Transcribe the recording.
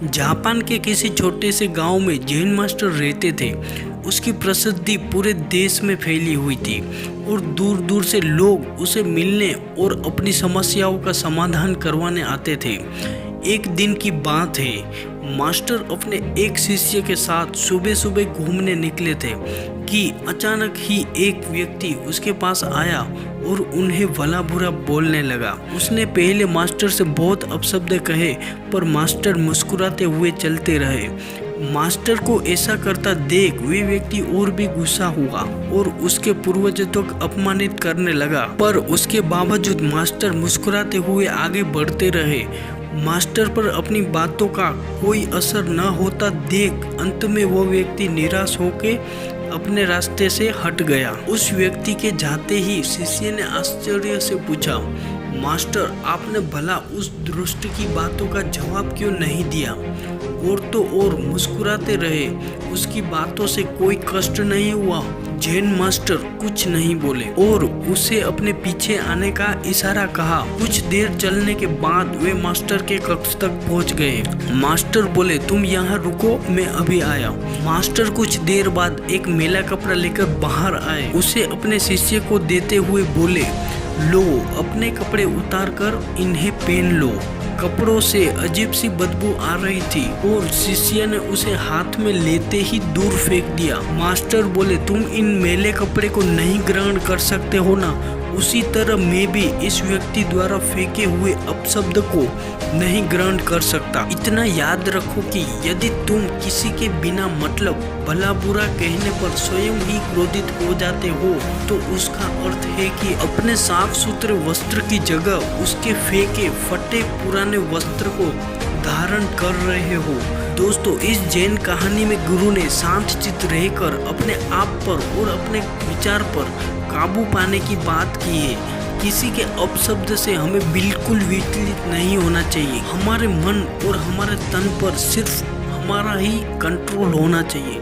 Japan के किसी छोटे से गांव में जैन मास्टर रहते थे। उसकी प्रसिद्धि पूरे देश में फैली हुई थी और दूर दूर से लोग उसे मिलने और अपनी समस्याओं का समाधान करवाने आते थे। एक दिन की बात है, मास्टर अपने एक शिष्य के साथ सुबह सुबह घूमने निकले थे कि अचानक ही एक व्यक्ति उसके पास आया और उन्हें भला बुरा बोलने लगा। उसने पहले मास्टर से बहुत अपशब्द कहे, पर मास्टर मुस्कुराते हुए चलते रहे। मास्टर को ऐसा करता देख वे व्यक्ति और भी गुस्सा हुआ और उसके पूर्वजों तक अपमानित करने लगा, पर उसके बावजूद मास्टर मुस्कुराते हुए आगे बढ़ते रहे। मास्टर पर अपनी बातों का कोई असर न होता देख अंत में वो व्यक्ति निराश होकर अपने रास्ते से हट गया। उस व्यक्ति के जाते ही शिष्य ने आश्चर्य से पूछा, मास्टर, आपने भला उस दुष्ट की बातों का जवाब क्यों नहीं दिया? और तो और मुस्कुराते रहे, उसकी बातों से कोई कष्ट नहीं हुआ। जैन मास्टर कुछ नहीं बोले और उसे अपने पीछे आने का इशारा कहा। कुछ देर चलने के बाद वे मास्टर के कक्ष तक पहुंच गए। मास्टर बोले, तुम यहाँ रुको, मैं अभी आया। मास्टर कुछ देर बाद एक मैला कपड़ा लेकर बाहर आए। उसे अपने शिष्य को देते हुए बोले, लो, अपने कपड़े उतार कर इन्हें पहन लो। कपड़ों से अजीब सी बदबू आ रही थी और शिष्य ने उसे हाथ में लेते ही दूर फेंक दिया। मास्टर बोले, तुम इन मैले कपड़े को नहीं ग्रहण कर सकते हो ना? उसी तरह मैं भी इस व्यक्ति द्वारा फेंके हुए अपशब्द को नहीं ग्रहण कर सकता। इतना याद रखो कि यदि तुम किसी के बिना मतलब भला बुरा कहने पर स्वयं ही क्रोधित हो जाते हो तो उसका अर्थ है कि अपने साफ सुथरे वस्त्र की जगह उसके फेंके फटे पुराने वस्त्र को धारण कर रहे हो। दोस्तों, इस जैन कहानी में गुरु ने शांत चित्त रहकर अपने आप पर और अपने विचार पर काबू पाने की बात की है। किसी के अपशब्द से हमें बिल्कुल विचलित नहीं होना चाहिए। हमारे मन और हमारे तन पर सिर्फ हमारा ही कंट्रोल होना चाहिए।